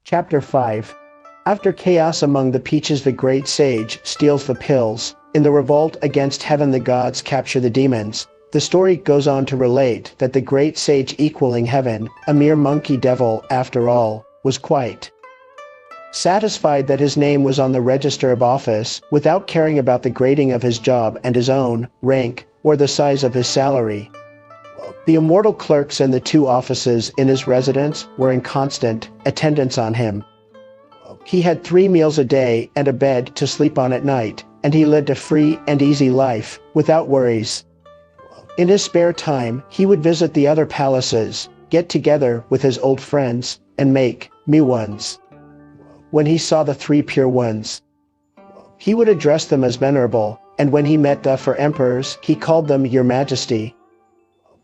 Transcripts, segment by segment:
Chapter 5. After chaos among the peaches, the great sage steals the pills. In the revolt against heaven, the gods capture the demons. The story goes on to relate that the great sage, equaling heaven, a mere monkey devil after all, was quite satisfied that his name was on the register of office, without caring about the grading of his job and his own rank, or the size of his salary. The immortal clerks in the two offices in his residence were in constant attendance on him. He had 3 meals a day and a bed to sleep on at night, and he lived a free and easy life, without worries. In his spare time, he would visit the other palaces, get together with his old friends, and make new ones. When he saw the 3 pure ones, he would address them as venerable, and when he met the 4 emperors, he called them Your Majesty.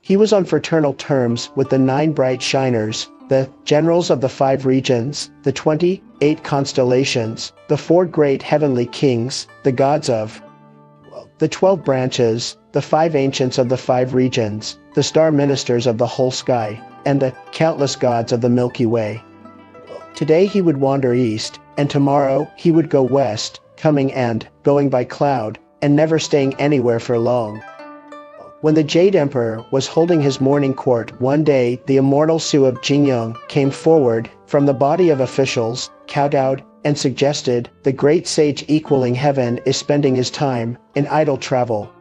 He was on fraternal terms with the 9 bright shiners, the generals of the 5 regions, the 28 constellations, the 4 great heavenly kings, the gods of the 12 branches, the 5 ancients of the 5 regions, the star ministers of the whole sky, and the countless gods of the Milky Way. Today he would wander east, and tomorrow he would go west, coming and going by cloud, and never staying anywhere for long. When the Jade Emperor was holding his morning court one day, the immortal Su of Jingyong came forward from the body of officials, kowtowed, and suggested, the great sage equaling heaven is spending his time in idle travel,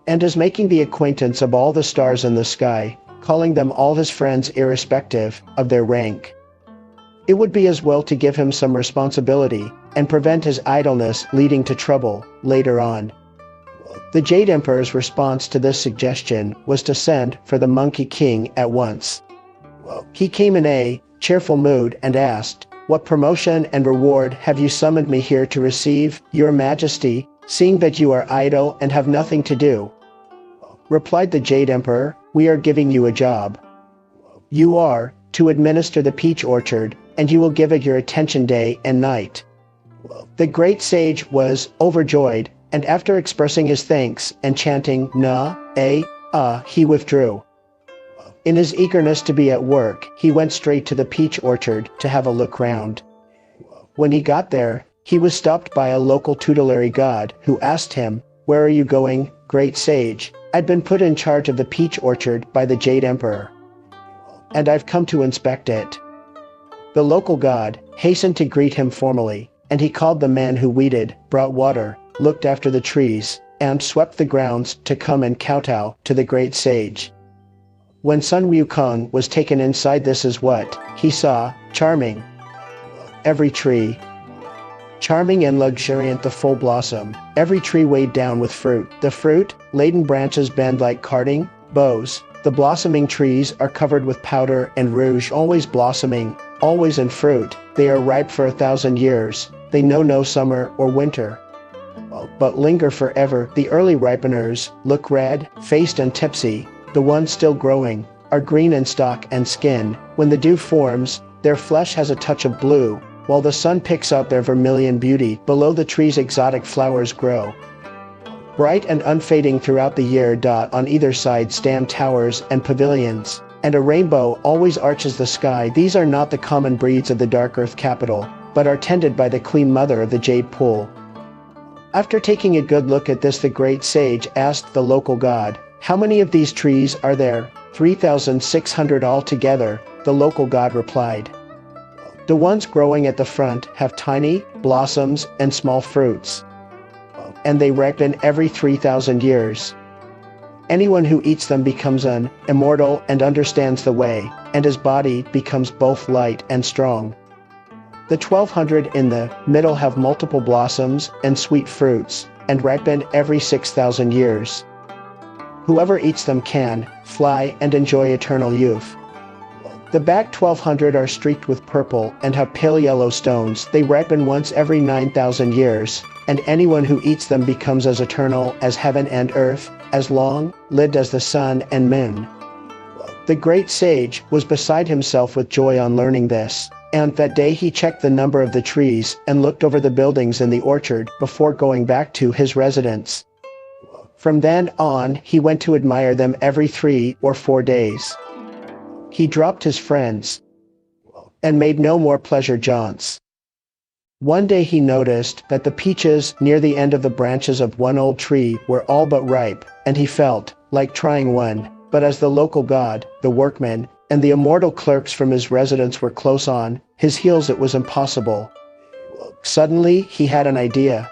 and is making the acquaintance of all the stars in the sky, calling them all his friends irrespective of their rank. It would be as well to give him some responsibility, and prevent his idleness leading to trouble later on. The Jade Emperor's response to this suggestion was to send for the Monkey King at once. He came in a cheerful mood and asked, "What promotion and reward have you summoned me here to receive, Your Majesty, seeing that you are idle and have nothing to do?" Replied the Jade Emperor, "We are giving you a job. You are to administer the peach orchard, and you will give it your attention day and night." The great sage was overjoyed, and after expressing his thanks and chanting he withdrew. In his eagerness to be at work, he went straight to the peach orchard to have a look round. When he got there, he was stopped by a local tutelary god who asked him, "Where are you going, great sage?" "I'd been put in charge of the peach orchard by the Jade Emperor, and I've come to inspect it." The local god hastened to greet him formally, and he called the man who weeded, brought water, looked after the trees, and swept the grounds to come and kowtow to the great sage. When Sun Wukong was taken inside, this is what he saw: charming every tree, charming and luxuriant the full blossom, every tree weighed down with fruit. The fruit-laden branches bend like carding bows. The blossoming trees are covered with powder and rouge, always blossoming, always in fruit. They are ripe for 1,000 years. They know no summer or winter, but linger forever. The early ripeners look red-faced and tipsy. The ones still growing are green in stalk and skin. When the dew forms, their flesh has a touch of blue, while the sun picks up their vermilion beauty. Below the trees exotic flowers grow, bright and unfading throughout the year. On either side stand towers and pavilions, and a rainbow always arches the sky. These are not the common breeds of the dark earth capital, but are tended by the queen mother of the jade pool. After taking a good look at this, the great sage asked the local god, "How many of these trees are there?" 3,600 altogether, the local god replied. "The ones growing at the front have tiny blossoms and small fruits, and they ripen every 3,000 years. Anyone who eats them becomes an immortal and understands the way, and his body becomes both light and strong. The 1,200 in the middle have multiple blossoms and sweet fruits, and ripen every 6,000 years. Whoever eats them can fly and enjoy eternal youth. The back 1,200 are streaked with purple and have pale yellow stones. They ripen once every 9,000 years, and anyone who eats them becomes as eternal as heaven and earth, as long-lived as the sun and moon." The great sage was beside himself with joy on learning this, and that day he checked the number of the trees and looked over the buildings in the orchard before going back to his residence. From then on, he went to admire them every 3 or 4 days. He dropped his friends and made no more pleasure jaunts. One day he noticed that the peaches near the end of the branches of one old tree were all but ripe, and he felt like trying one, but as the local god, the workmen, and the immortal clerks from his residence were close on his heels, it was impossible. Suddenly he had an idea,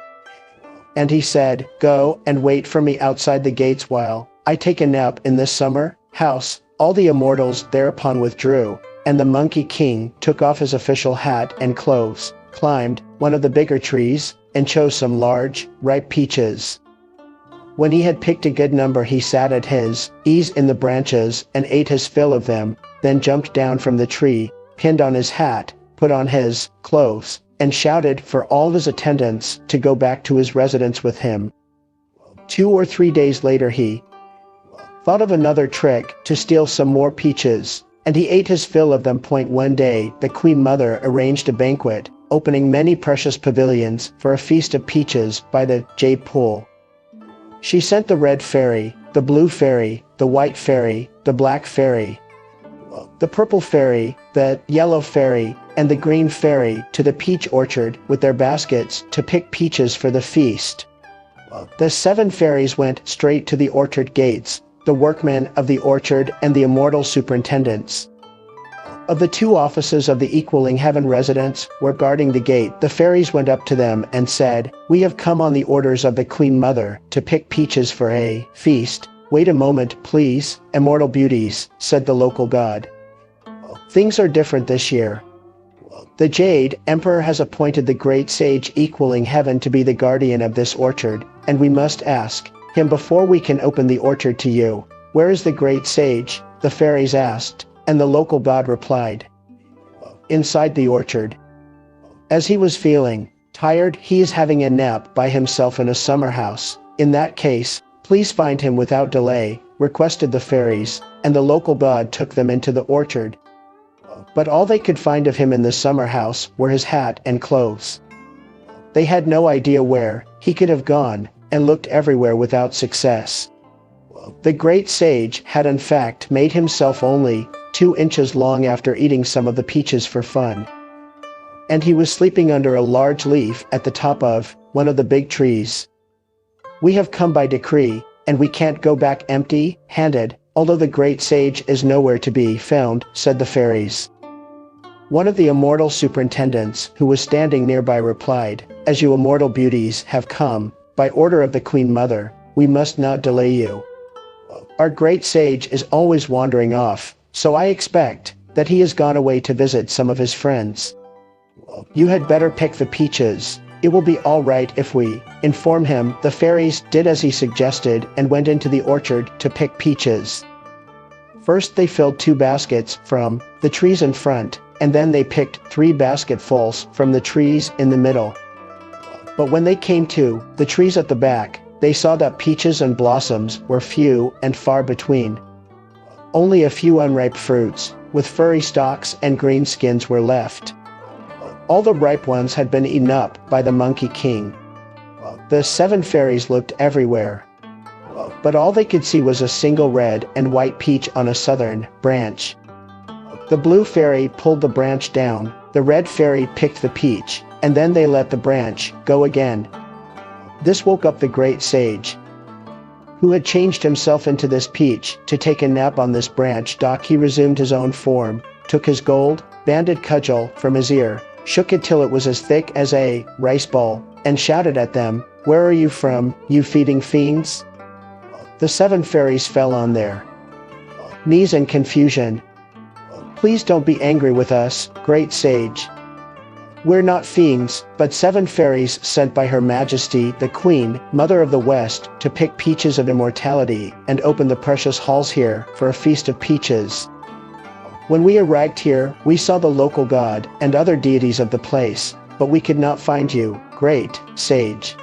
and he said, "Go and wait for me outside the gates while I take a nap in this summer house." All the immortals thereupon withdrew, and the Monkey King took off his official hat and clothes, climbed one of the bigger trees, and chose some large, ripe peaches. When he had picked a good number, he sat at his ease in the branches and ate his fill of them, then jumped down from the tree, pinned on his hat, put on his clothes, and shouted for all his attendants to go back to his residence with him. 2 or 3 days later he thought of another trick to steal some more peaches, and he ate his fill of them. One day the Queen Mother arranged a banquet, opening many precious pavilions for a feast of peaches by the Jade Pool. She sent the red fairy, the blue fairy, the white fairy, the black fairy, the purple fairy, the yellow fairy, and the green fairy to the peach orchard with their baskets to pick peaches for the feast. The 7 fairies went straight to the orchard gates, the workmen of the orchard and the immortal superintendents of the 2 offices of the Equaling Heaven residents were guarding the gate. The fairies went up to them and said, "We have come on the orders of the Queen Mother to pick peaches for a feast." "Wait a moment, please, immortal beauties," said the local god. "Things are different this year. The Jade Emperor has appointed the great sage Equaling Heaven to be the guardian of this orchard, and we must ask him before we can open the orchard to you." "Where is the great sage?" the fairies asked, and the local god replied, "Inside the orchard. As he was feeling tired, he is having a nap by himself in a summer house." "In that case, please find him without delay," requested the fairies, and the local god took them into the orchard. But all they could find of him in the summer house were his hat and clothes. They had no idea where he could have gone, and looked everywhere without success. The great sage had in fact made himself only 2 inches long after eating some of the peaches for fun. And he was sleeping under a large leaf at the top of one of the big trees. "We have come by decree, and we can't go back empty-handed, although the great sage is nowhere to be found," said the fairies. One of the immortal superintendents, who was standing nearby, replied, "As you immortal beauties have come by order of the Queen Mother, we must not delay you. Our great sage is always wandering off, so I expect that he has gone away to visit some of his friends. You had better pick the peaches. It will be all right if we inform him." The fairies did as he suggested and went into the orchard to pick peaches. First they filled 2 baskets from the trees in front, and then they picked 3 basketfuls from the trees in the middle. But when they came to the trees at the back, they saw that peaches and blossoms were few and far between. Only a few unripe fruits, with furry stalks and green skins, were left. All the ripe ones had been eaten up by the Monkey King. The 7 fairies looked everywhere, but all they could see was a single red and white peach on a southern branch. The blue fairy pulled the branch down, the red fairy picked the peach, and then they let the branch go again. This woke up the great sage, who had changed himself into this peach to take a nap on this branch. He resumed his own form, took his gold-banded cudgel from his ear, shook it till it was as thick as a rice ball, and shouted at them, "Where are you from, you feeding fiends?" The 7 fairies fell on their knees in confusion. "Please don't be angry with us, great sage. We're not fiends, but 7 fairies sent by Her Majesty the Queen, Mother of the West, to pick peaches of immortality and open the precious halls here for a feast of peaches. When we arrived here, we saw the local god and other deities of the place, but we could not find you, great sage.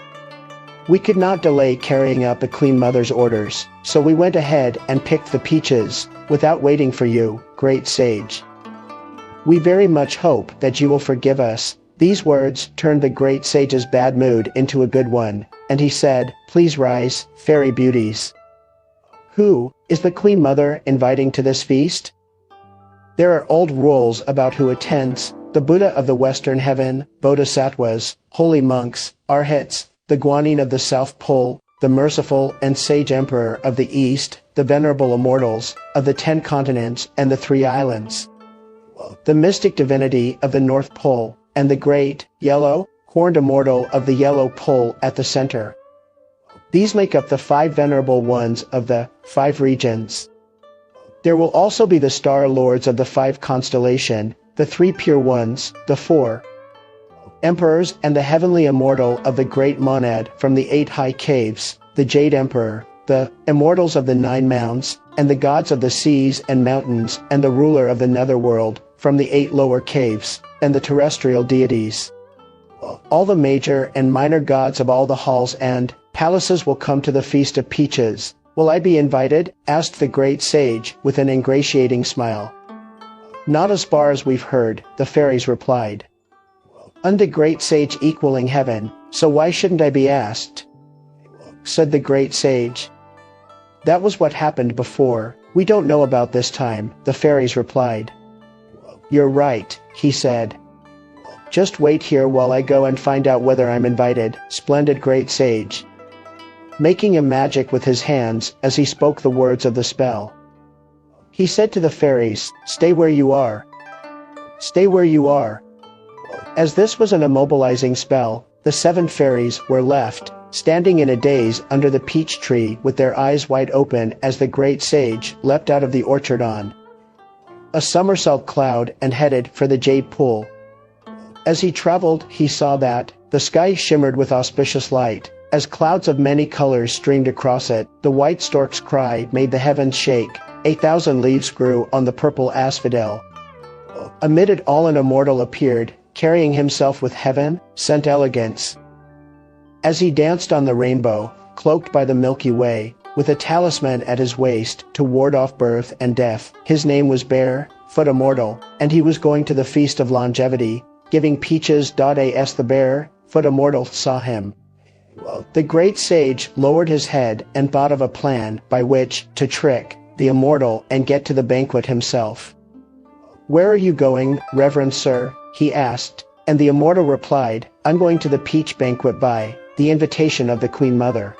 We could not delay carrying out the Queen Mother's orders, so we went ahead and picked the peaches, without waiting for you, great sage. We very much hope that you will forgive us." These words turned the great sage's bad mood into a good one, and he said, "Please rise, fairy beauties. Who is the Queen Mother inviting to this feast?" There are old rules about who attends: the Buddha of the Western Heaven, Bodhisattvas, holy monks, arhats, the Guanyin of the South Pole, the merciful and sage emperor of the East, the venerable immortals of the 10 continents and the 3 islands, the mystic divinity of the North Pole, and the great, yellow, horned immortal of the Yellow Pole at the center. These make up the 5 venerable ones of the 5 regions. There will also be the star lords of the 5 constellation, the 3 pure ones, the 4 emperors, and the heavenly immortal of the great monad from the 8 high caves, the Jade Emperor, the immortals of the 9 mounds, and the gods of the seas and mountains, and the ruler of the netherworld from the 8 lower caves, and the terrestrial deities. All the major and minor gods of all the halls and palaces will come to the Feast of Peaches. Will I be invited? Asked the great sage with an ingratiating smile. Not as far as we've heard, the fairies replied. Unto great sage equaling heaven, so why shouldn't I be asked? Said the great sage. That was what happened before. We don't know about this time, the fairies replied. You're right, he said. Just wait here while I go and find out whether I'm invited, splendid great sage. Making a magic with his hands as he spoke the words of the spell. He said to the fairies, stay where you are. Stay where you are. As this was an immobilizing spell, the 7 fairies were left, standing in a daze under the peach tree with their eyes wide open as the great sage leapt out of the orchard on a somersault cloud and headed for the jade pool. As he traveled, he saw that the sky shimmered with auspicious light. As clouds of many colors streamed across it, the white stork's cry made the heavens shake. 1,000 leaves grew on the purple asphodel. Amid it all an immortal appeared, carrying himself with heaven-sent elegance. As he danced on the rainbow, cloaked by the Milky Way, with a talisman at his waist to ward off birth and death, his name was Barefoot Immortal, and he was going to the Feast of Longevity, giving peaches. As the Barefoot Immortal saw him, the great sage lowered his head and thought of a plan by which to trick the immortal and get to the banquet himself. Where are you going, Reverend Sir? He asked, and the immortal replied, I'm going to the peach banquet by the invitation of the Queen Mother.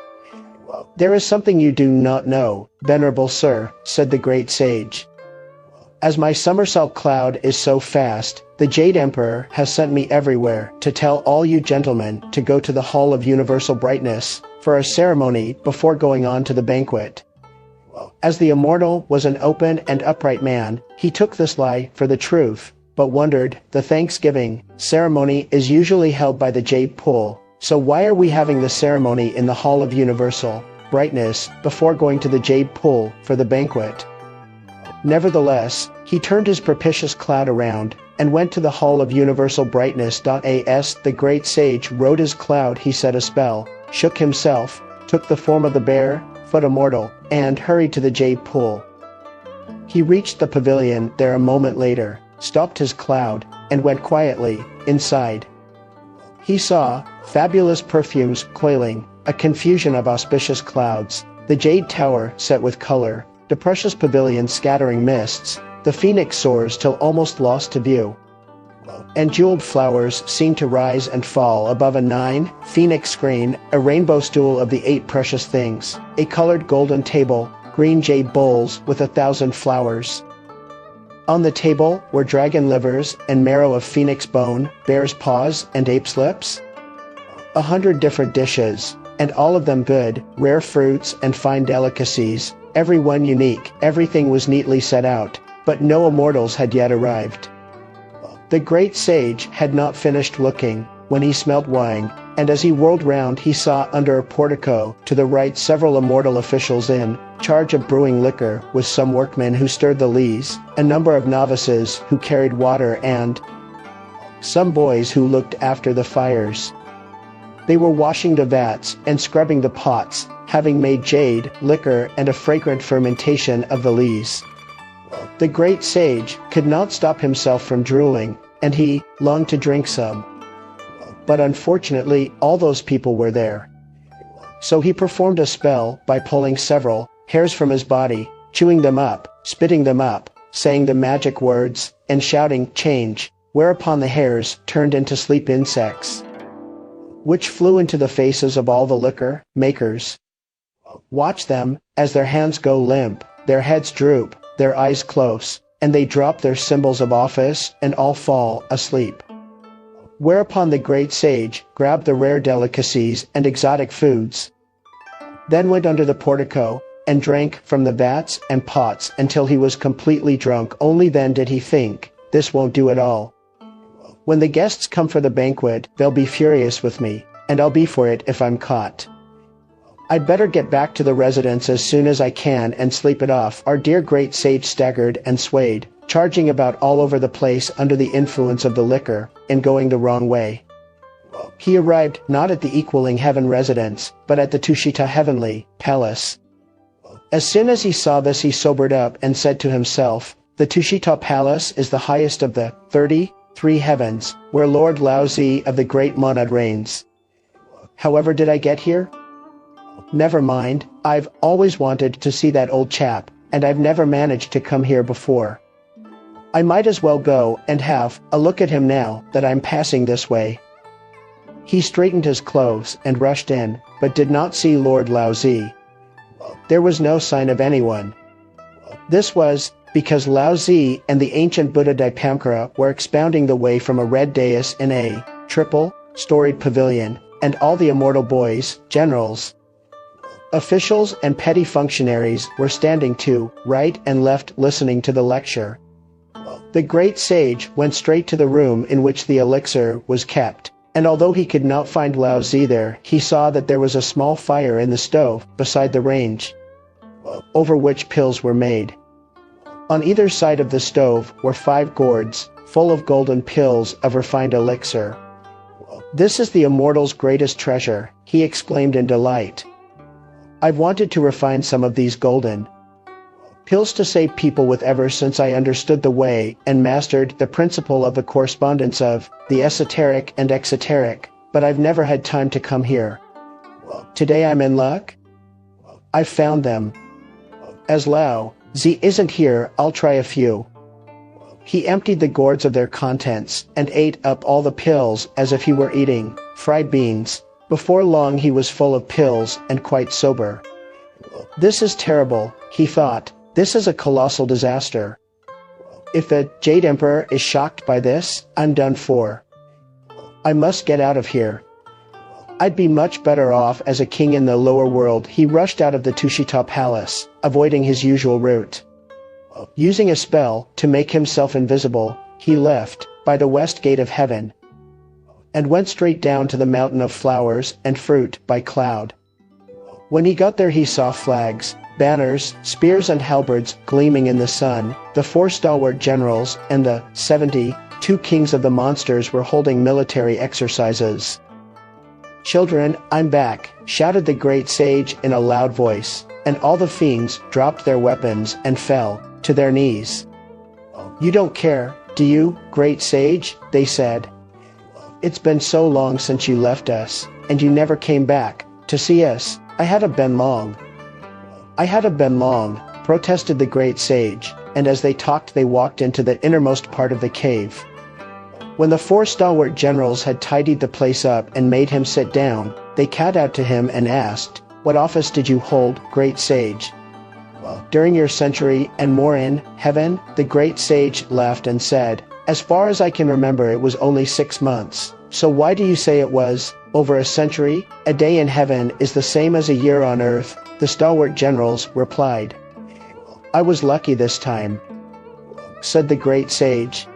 There is something you do not know, venerable sir, said the great sage. As my somersault cloud is so fast, the Jade Emperor has sent me everywhere to tell all you gentlemen to go to the Hall of Universal Brightness for a ceremony before going on to the banquet. As the immortal was an open and upright man, he took this lie for the truth, but wondered, the Thanksgiving ceremony is usually held by the Jade Pool, so why are we having the ceremony in the Hall of Universal Brightness before going to the Jade Pool for the banquet? Nevertheless, he turned his propitious cloud around and went to the Hall of Universal Brightness. As the great sage rode his cloud, he said a spell, shook himself, took the form of the Barefoot Immortal, and hurried to the Jade Pool. He reached the pavilion there a moment later, stopped his cloud, and went quietly inside. He saw fabulous perfumes coiling, a confusion of auspicious clouds, the jade tower set with color, the precious pavilion scattering mists, the phoenix soars till almost lost to view, and jeweled flowers seem to rise and fall above a 9 phoenix screen, a rainbow stool of the 8 precious things, a colored golden table, green jade bowls with 1,000 flowers. On the table were dragon livers and marrow of phoenix bone, bear's paws and ape's lips. 100 different dishes, and all of them good, rare fruits and fine delicacies, every one unique. Everything was neatly set out, but no immortals had yet arrived. The great sage had not finished looking when he smelt wine, and as he whirled round he saw under a portico to the right several immortal officials in charge of brewing liquor, with some workmen who stirred the lees, a number of novices who carried water, and some boys who looked after the fires. They were washing the vats and scrubbing the pots, having made jade, liquor, and a fragrant fermentation of the lees. The great sage could not stop himself from drooling, and he longed to drink some. But unfortunately, all those people were there. So he performed a spell by pulling several hairs from his body, chewing them up, spitting them up, saying the magic words, and shouting, "Change," whereupon the hairs turned into sleep insects, which flew into the faces of all the liquor makers. Watch them, as their hands go limp, their heads droop, their eyes close, and they drop their symbols of office, and all fall asleep. Whereupon the great sage grabbed the rare delicacies and exotic foods, then went under the portico, and drank from the vats and pots until he was completely drunk. Only then did he think, "This won't do at all. When the guests come for the banquet, they'll be furious with me, and I'll be for it if I'm caught. I'd better get back to the residence as soon as I can and sleep it off." Our dear great sage staggered and swayed, charging about all over the place under the influence of the liquor, and going the wrong way. He arrived not at the Equaling Heaven residence, but at the Tushita Heavenly Palace. As soon as he saw this, he sobered up and said to himself, "The Tushita Palace is the highest of the 33 heavens, where Lord Laozi of the Great Monad reigns. However did I get here? Never mind, I've always wanted to see that old chap, and I've never managed to come here before. I might as well go and have a look at him now that I'm passing this way." He straightened his clothes and rushed in, but did not see Lord Laozi. There was no sign of anyone. This was because Laozi and the ancient Buddha Dipamkara were expounding the way from a red dais in a triple-storied pavilion, and all the immortal boys, generals, officials and petty functionaries were standing to right and left listening to the lecture. The great sage went straight to the room in which the elixir was kept, and although he could not find Laozi there, he saw that there was a small fire in the stove beside the range, over which pills were made. On either side of the stove were 5 gourds, full of golden pills of refined elixir. "This is the immortal's greatest treasure," he exclaimed in delight. "I've wanted to refine some of these golden pills to save people with ever since I understood the way and mastered the principle of the correspondence of the esoteric and exoteric, but I've never had time to come here. Today I'm in luck. I've found them. As Laozi isn't here, I'll try a few." He emptied the gourds of their contents and ate up all the pills as if he were eating fried beans. Before long he was full of pills and quite sober. "This is terrible," he thought. "This is a colossal disaster. If the Jade Emperor is shocked by this, I'm done for. I must get out of here. I'd be much better off as a king in the lower world." He rushed out of the Tushita Palace, avoiding his usual route. Using a spell to make himself invisible, he left by the west gate of heaven, and went straight down to the mountain of flowers and fruit by cloud. When he got there, he saw flags, banners, spears and halberds gleaming in the sun. The 4 stalwart generals and the 72 kings of the monsters were holding military exercises. "Children, I'm back," shouted the great sage in a loud voice, and all the fiends dropped their weapons and fell to their knees. "You don't care, do you, great sage?" they said. "It's been so long since you left us, and you never came back to see us." "I had been long. I had been long," protested the great sage, and as they talked they walked into the innermost part of the cave. When the 4 stalwart generals had tidied the place up and made him sit down, they called out to him and asked, "What office did you hold, great sage, during your century and more in heaven?" The great sage laughed and said, "As far as I can remember, it was only 6 months. So why do you say it was over a century? A day in heaven is the same as a year on earth," the stalwart generals replied. "I was lucky this time," said the great sage.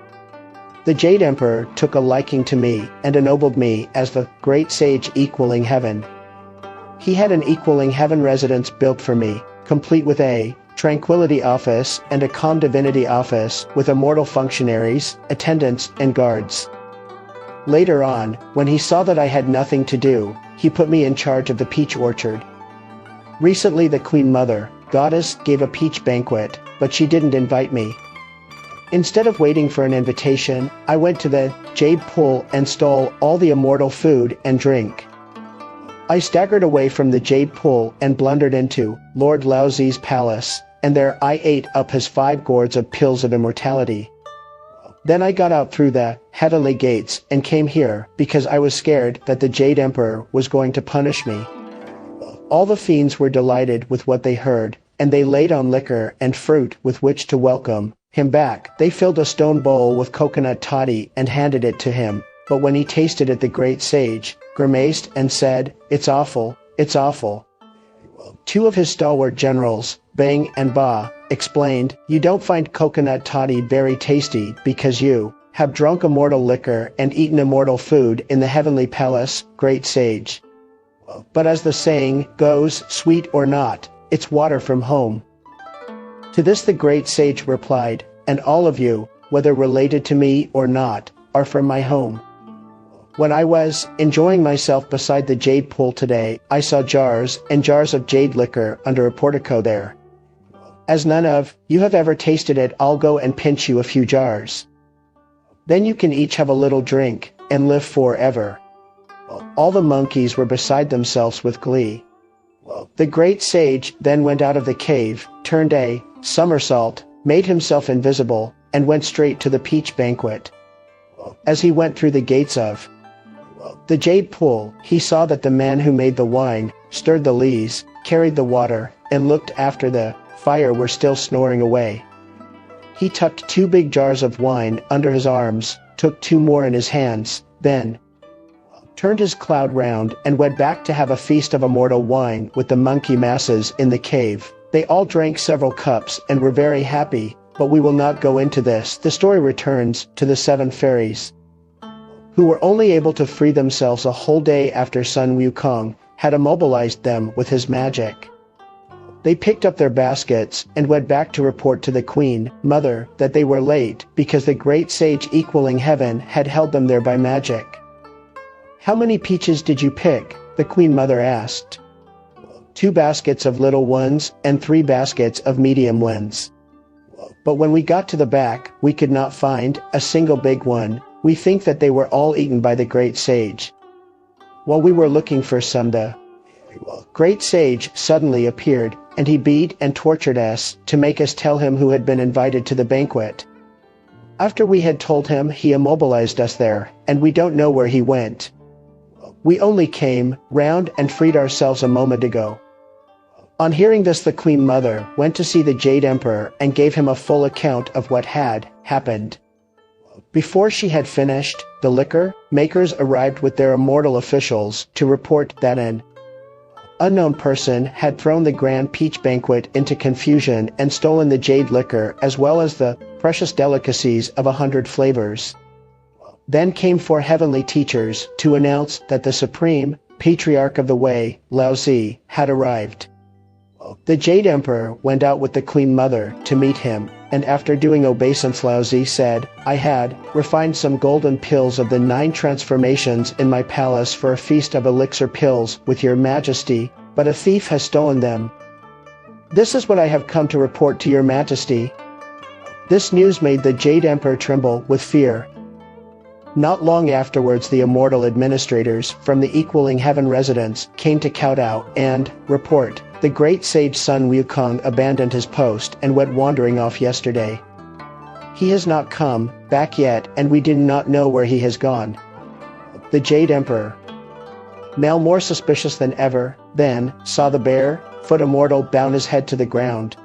"The Jade Emperor took a liking to me and ennobled me as the great sage Equaling Heaven. He had an Equaling Heaven residence built for me, complete with a tranquility office and a calm divinity office with immortal functionaries, attendants, and guards. Later on, when he saw that I had nothing to do, he put me in charge of the peach orchard. Recently the Queen Mother, goddess, gave a peach banquet, but she didn't invite me. Instead of waiting for an invitation, I went to the jade pool and stole all the immortal food and drink. I staggered away from the jade pool and blundered into Lord Laozi's palace, and there I ate up his 5 gourds of pills of immortality. Then I got out through the heavenly gates and came here, because I was scared that the Jade Emperor was going to punish me. All the fiends were delighted with what they heard, and they laid on liquor and fruit with which to welcome him back. They filled a stone bowl with coconut toddy and handed it to him, but when he tasted it, the great sage grimaced and said, "It's awful, it's awful." 2 of his stalwart generals, Bang and Ba, explained, "You don't find coconut toddy very tasty because you have drunk immortal liquor and eaten immortal food in the heavenly palace, great sage. But as the saying goes, sweet or not, it's water from home." To this the great sage replied, "And all of you, whether related to me or not, are from my home. When I was enjoying myself beside the jade pool today, I saw jars and jars of jade liquor under a portico there. As none of you have ever tasted it, I'll go and pinch you a few jars. Then you can each have a little drink and live forever." All the monkeys were beside themselves with glee. The great sage then went out of the cave, turned a somersault, made himself invisible, and went straight to the peach banquet. As he went through the gates of the jade pool, he saw that the man who made the wine, stirred the lees, carried the water, and looked after the fire were still snoring away. He tucked 2 big jars of wine under his arms, took 2 more in his hands, then turned his cloud round and went back to have a feast of immortal wine with the monkey masses in the cave. They all drank several cups and were very happy, but we will not go into this. The story returns to the 7 fairies, who were only able to free themselves a whole day after Sun Wukong had immobilized them with his magic. They picked up their baskets and went back to report to the Queen Mother that they were late because the great sage equaling heaven had held them there by magic. "How many peaches did you pick?" the Queen Mother asked. 2 baskets of little ones and 3 baskets of medium ones. But when we got to the back, we could not find a single big one. We think that they were all eaten by the great sage. While we were looking for some, the great sage suddenly appeared, and he beat and tortured us to make us tell him who had been invited to the banquet. After we had told him, he immobilized us there, and we don't know where he went. We only came round and freed ourselves a moment ago." On hearing this, the Queen Mother went to see the Jade Emperor and gave him a full account of what had happened. Before she had finished, the liquor makers arrived with their immortal officials to report that an unknown person had thrown the grand peach banquet into confusion and stolen the jade liquor as well as the precious delicacies of 100 flavors. Then came 4 heavenly teachers to announce that the supreme patriarch of the way, Lao Tzu, had arrived. The Jade Emperor went out with the Queen Mother to meet him, and after doing obeisance, Lao Tzu said, "I had refined some golden pills of the 9 transformations in my palace for a feast of elixir pills with your majesty, but a thief has stolen them. This is what I have come to report to your majesty." This news made the Jade Emperor tremble with fear. Not long afterwards, the immortal administrators from the Equaling Heaven residence came to kowtow and report. The great sage Sun Wukong abandoned his post and went wandering off yesterday. He has not come back yet, and we do not know where he has gone. The Jade Emperor, now more suspicious than ever, then saw the barefoot immortal bow his head to the ground.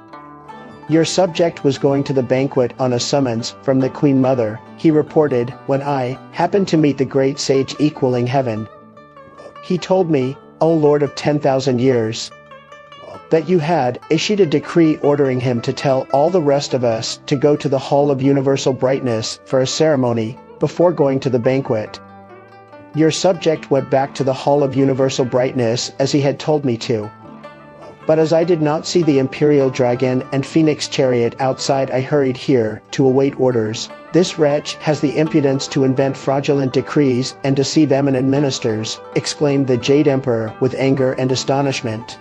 "Your subject was going to the banquet on a summons from the Queen Mother," he reported, "when I happened to meet the great sage Equaling Heaven. He told me, O Lord of 10,000 years, that you had issued a decree ordering him to tell all the rest of us to go to the Hall of Universal Brightness for a ceremony before going to the banquet. Your subject went back to the Hall of Universal Brightness as he had told me to. But as I did not see the Imperial Dragon and Phoenix Chariot outside, I hurried here to await orders. This wretch has the impudence to invent fraudulent decrees and deceive eminent ministers," exclaimed the Jade Emperor with anger and astonishment.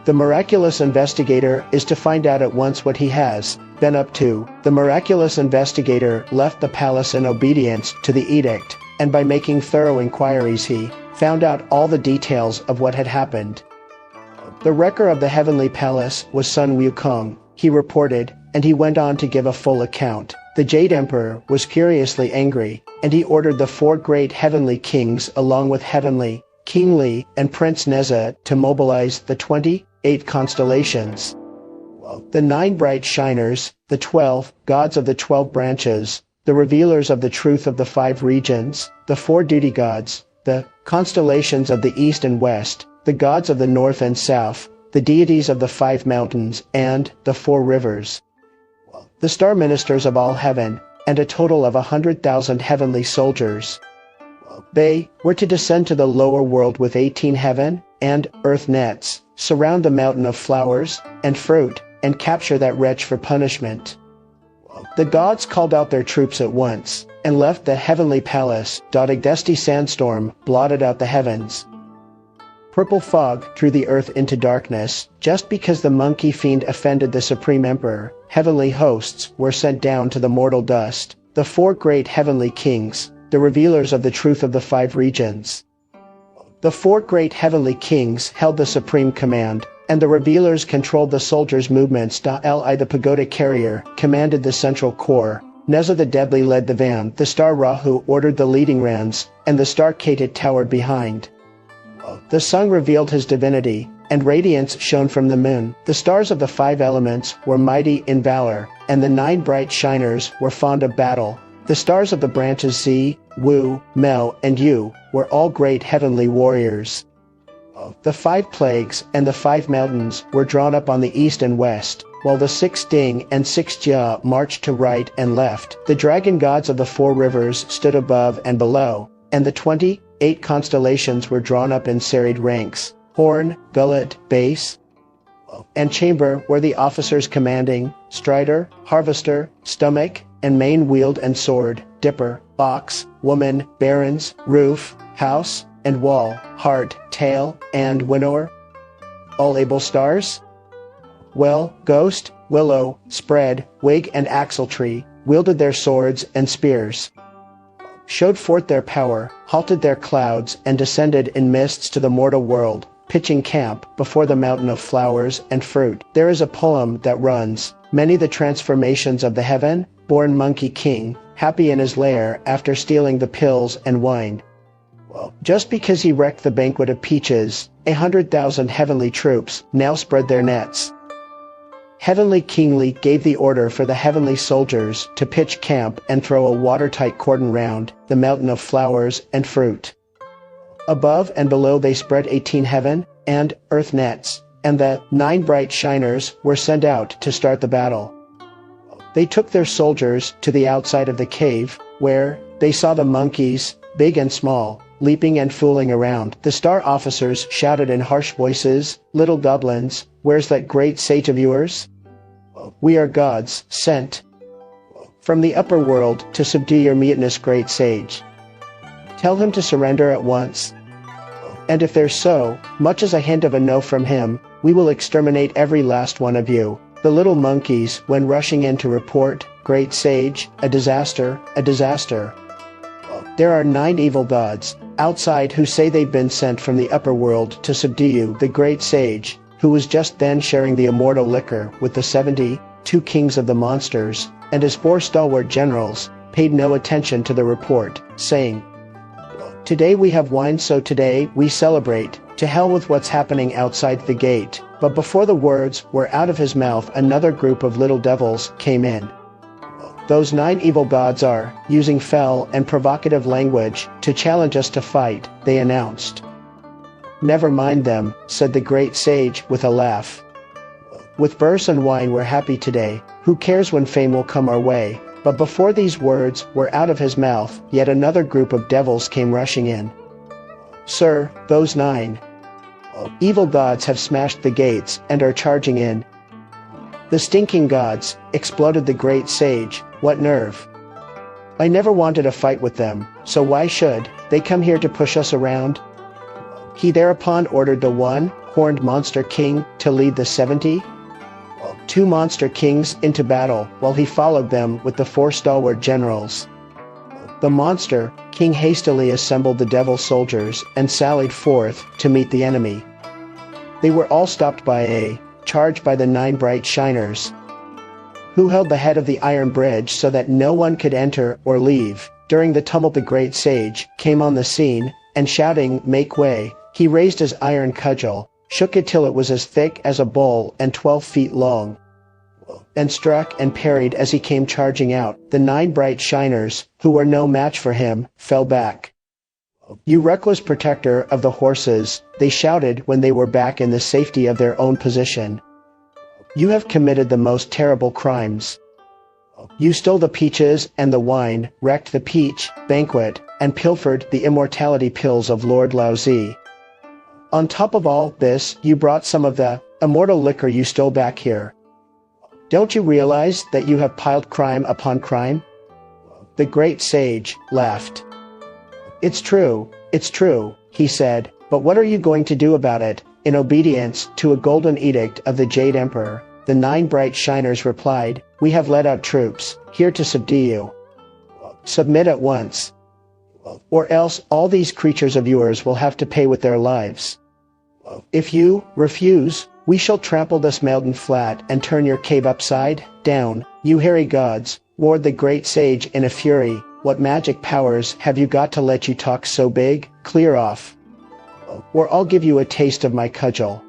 The miraculous investigator is to find out at once what he has been up to. The miraculous investigator left the palace in obedience to the edict, and by making thorough inquiries he found out all the details of what had happened. The wrecker of the heavenly palace was Sun Wukong, he reported, and he went on to give a full account. The Jade Emperor was curiously angry, and he ordered the 4 great heavenly kings along with Heavenly, King Li, and Prince Neza to mobilize the 28 constellations. The 9 bright shiners, the 12 gods of the 12 branches, the revealers of the truth of the 5 regions, the 4 duty gods, the constellations of the east and west, the gods of the north and south, the deities of the 5 mountains, and the 4 rivers. The star ministers of all heaven, and a total of 100,000 heavenly soldiers. They were to descend to the lower world with 18 heaven and earth nets, surround the mountain of flowers and fruit, and capture that wretch for punishment. The gods called out their troops at once, and left the heavenly palace. A dusty sandstorm blotted out the heavens. Purple fog threw the earth into darkness. Just because the monkey fiend offended the supreme emperor, heavenly hosts were sent down to the mortal dust. The 4 great heavenly kings, the revealers of the truth of the 5 regions. The 4 great heavenly kings held the supreme command, and the revealers controlled the soldiers' movements. Li, the pagoda carrier, commanded the central core. Neza the deadly led the van. The star Rahu ordered the leading rams, and the star Ketu towered behind. The sun revealed his divinity, and radiance shone from the moon. The stars of the 5 elements were mighty in valor, and the 9 bright shiners were fond of battle. The stars of the branches Zi, Wu, Mel, and Yu were all great heavenly warriors. The 5 plagues and the 5 mountains were drawn up on the east and west, while the 6 Ding and 6 Jia marched to right and left. The dragon gods of the 4 rivers stood above and below, and the 28 constellations were drawn up in serried ranks. Horn, gullet, base, and chamber were the officers commanding, strider, harvester, stomach, and main wheeled and sword, dipper, box, woman, barons, roof, house, and wall, heart, tail, and winnower. All able stars? Well, ghost, willow, spread, wig, and axletree wielded their swords and spears, showed forth their power, halted their clouds, and descended in mists to the mortal world, pitching camp before the mountain of flowers and fruit. There is a poem that runs, many the transformations of the heaven-born monkey king, happy in his lair after stealing the pills and wine. Just because he wrecked the banquet of peaches, 100,000 heavenly troops now spread their nets. Heavenly King Li gave the order for the heavenly soldiers to pitch camp and throw a watertight cordon round the mountain of flowers and fruit. Above and below they spread 18 heaven and earth nets, and the 9 bright shiners were sent out to start the battle. They took their soldiers to the outside of the cave, where they saw the monkeys, big and small, leaping and fooling around. The star officers shouted in harsh voices, "Little goblins, where's that great sage of yours? We are gods, sent from the upper world to subdue your mutinous great sage. Tell him to surrender at once. And if there's so much as a hint of a no from him, we will exterminate every last one of you." The little monkeys went rushing in to report, "Great sage, a disaster, a disaster. There are 9 evil gods outside who say they've been sent from the upper world to subdue you." The great sage, who was just then sharing the immortal liquor with the 72 kings of the monsters and his 4 stalwart generals, paid no attention to the report, saying, "Today we have wine, so today we celebrate. To hell with what's happening outside the gate." But before the words were out of his mouth, another group of little devils came in. "Those 9 evil gods are using foul and provocative language to challenge us to fight," they announced. "Never mind them," said the great sage with a laugh. "With verse and wine we're happy today. Who cares when fame will come our way?" But before these words were out of his mouth, yet another group of devils came rushing in. "Sir, those 9 evil gods have smashed the gates and are charging in." "The stinking gods," exploded the great sage, "what nerve! I never wanted a fight with them, so why should they come here to push us around?" He thereupon ordered the 1-horned monster king to lead the 72 monster kings into battle, while he followed them with the 4 stalwart generals. The monster king hastily assembled the devil soldiers and sallied forth to meet the enemy. They were all stopped by a charge by the 9 bright shiners, who held the head of the iron bridge so that no one could enter or leave. During the tumult the great sage came on the scene, and shouting, "Make way," he raised his iron cudgel, shook it till it was as thick as a bowl and 12 feet long, and struck and parried as he came charging out. The 9 bright shiners, who were no match for him, fell back. "You reckless protector of the horses," they shouted when they were back in the safety of their own position. "You have committed the most terrible crimes. You stole the peaches and the wine, wrecked the peach banquet, and pilfered the immortality pills of Lord Laozi. On top of all this, you brought some of the immortal liquor you stole back here. Don't you realize that you have piled crime upon crime?" The great sage laughed. It's true," he said, "but what are you going to do about it?" In obedience to a golden edict of the Jade Emperor, the 9 bright shiners replied, "We have led out troops, here to subdue you. Submit at once, or else all these creatures of yours will have to pay with their lives. If you refuse, we shall trample this mountain flat and turn your cave upside down. You hairy gods," roared the great sage in a fury, "what magic powers have you got to let you talk so big? Clear off, or I'll give you a taste of my cudgel."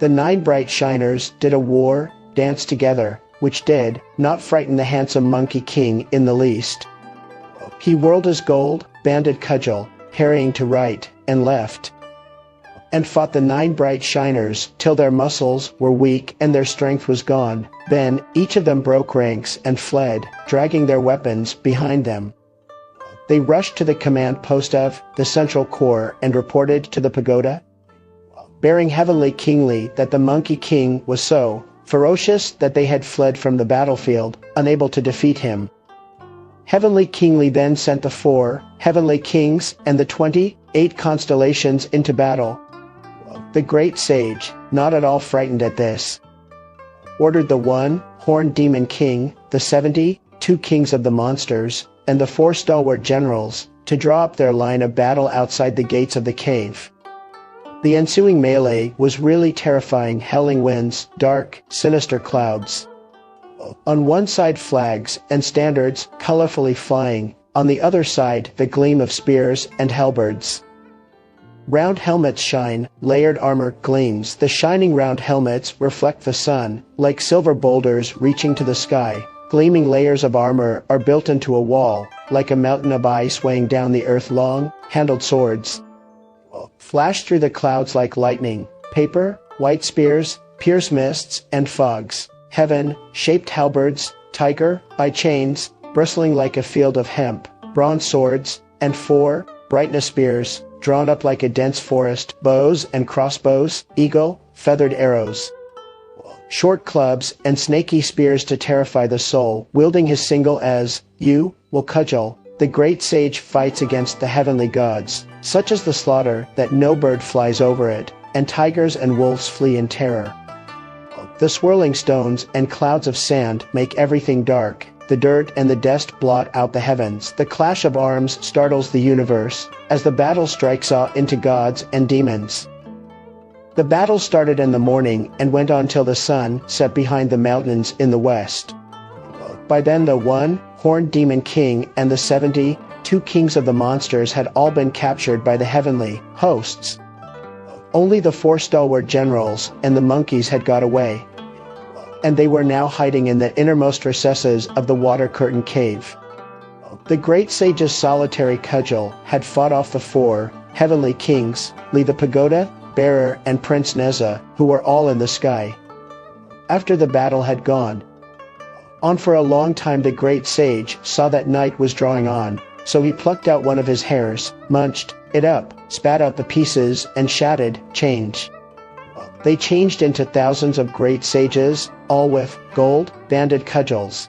The 9 bright shiners did a war dance together, which did not frighten the handsome Monkey King in the least. He whirled his gold-banded cudgel, parrying to right and left, and fought the 9 bright shiners till their muscles were weak and their strength was gone. Then each of them broke ranks and fled, dragging their weapons behind them. They rushed to the command post of the Central Corps and reported to the pagoda, bearing heavenly kingly that the Monkey King was so ferocious that they had fled from the battlefield, unable to defeat him. Heavenly kingly then sent the 4 heavenly kings and the 28 constellations into battle. The great sage, not at all frightened at this, ordered the 1 horned demon king, the 72 kings of the monsters, and the 4 stalwart generals to draw up their line of battle outside the gates of the cave. The ensuing melee was really terrifying. Howling winds, dark, sinister clouds. On one side flags and standards colorfully flying, on the other side the gleam of spears and halberds. Round helmets shine, layered armor gleams. The shining round helmets reflect the sun, like silver boulders reaching to the sky. Gleaming layers of armor are built into a wall, like a mountain of ice weighing down the earth. Long-handled swords flash through the clouds like lightning. Paper, white spears, pierce mists and fogs. Heaven-shaped halberds, tiger by chains, bristling like a field of hemp. Bronze swords, and 4 brightness spears, drawn up like a dense forest. Bows and crossbows, eagle, feathered arrows. Short clubs and snaky spears to terrify the soul. Wielding his single as you will cudgel, the great sage fights against the heavenly gods. Such is the slaughter that no bird flies over it, and tigers and wolves flee in terror. The swirling stones and clouds of sand make everything dark. The dirt and the dust blot out the heavens. The clash of arms startles the universe, as the battle strikes out into gods and demons. The battle started in the morning and went on till the sun set behind the mountains in the west. By then the 1 horned demon king and the 72 kings of the monsters had all been captured by the heavenly hosts. Only the 4 stalwart generals and the monkeys had got away, and they were now hiding in the innermost recesses of the water curtain cave. The great sage's solitary cudgel had fought off the 4 heavenly kings, the pagoda bearer and Prince Neza, who were all in the sky. After the battle had gone on for a long time, the great sage saw that night was drawing on, so he plucked out one of his hairs, munched it up, spat out the pieces, and shouted, "Change." They changed into thousands of great sages, all with gold-banded cudgels,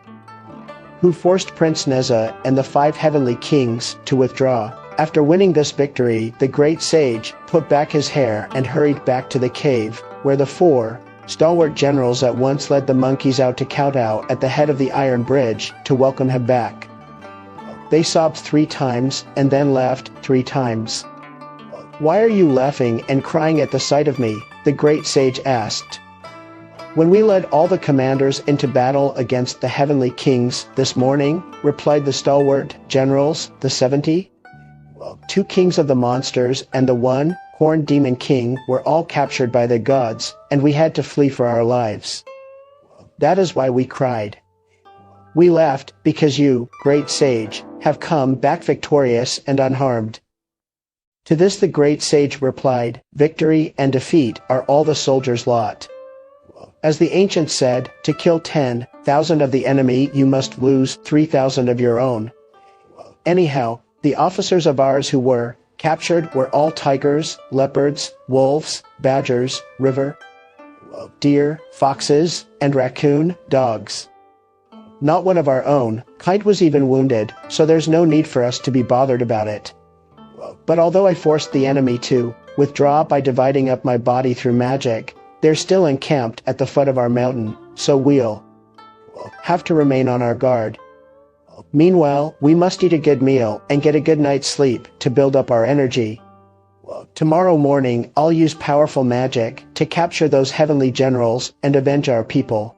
who forced Prince Neza and the 5 heavenly kings to withdraw. After winning this victory, the great sage put back his hair and hurried back to the cave, where the 4 stalwart generals at once led the monkeys out to kowtow at the head of the iron bridge to welcome him back. They sobbed 3 times and then laughed 3 times. "Why are you laughing and crying at the sight of me?" the great sage asked. "When we led all the commanders into battle against the heavenly kings this morning," replied the stalwart generals, the 70. "Two kings of the monsters and the one horned demon king were all captured by the gods, and we had to flee for our lives. That is why we cried. We laughed because you, great sage, have come back victorious and unharmed." To this the great sage replied, "Victory and defeat are all the soldier's lot. As the ancients said, to kill 10,000 of the enemy you must lose 3,000 of your own. Anyhow, the officers of ours who were captured were all tigers, leopards, wolves, badgers, river deer, foxes, and raccoon dogs. Not one of our own kind was even wounded, so there's no need for us to be bothered about it. But although I forced the enemy to withdraw by dividing up my body through magic, they're still encamped at the foot of our mountain, so we'll have to remain on our guard. Meanwhile, we must eat a good meal and get a good night's sleep to build up our energy. Tomorrow morning, I'll use powerful magic to capture those heavenly generals and avenge our people."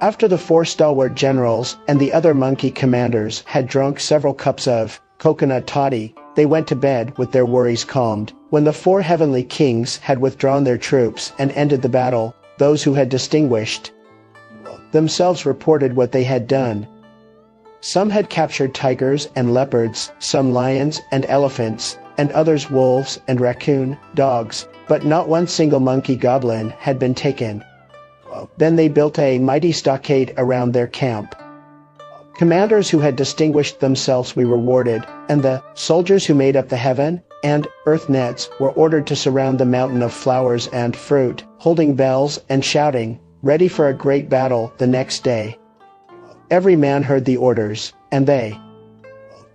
After the 4 stalwart generals and the other monkey commanders had drunk several cups of coconut toddy, they went to bed with their worries calmed. When the 4 heavenly kings had withdrawn their troops and ended the battle, those who had distinguished themselves reported what they had done. Some had captured tigers and leopards, some lions and elephants, and others wolves and raccoon dogs, but not one single monkey goblin had been taken. Then they built a mighty stockade around their camp. Commanders who had distinguished themselves we rewarded, and the soldiers who made up the heaven and earth nets were ordered to surround the mountain of flowers and fruit, holding bells and shouting, ready for a great battle the next day. Every man heard the orders, and they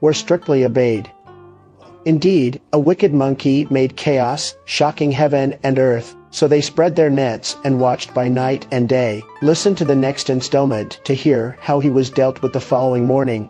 were strictly obeyed. Indeed, a wicked monkey made chaos, shocking heaven and earth, so they spread their nets and watched by night and day. Listen to the next installment to hear how he was dealt with the following morning.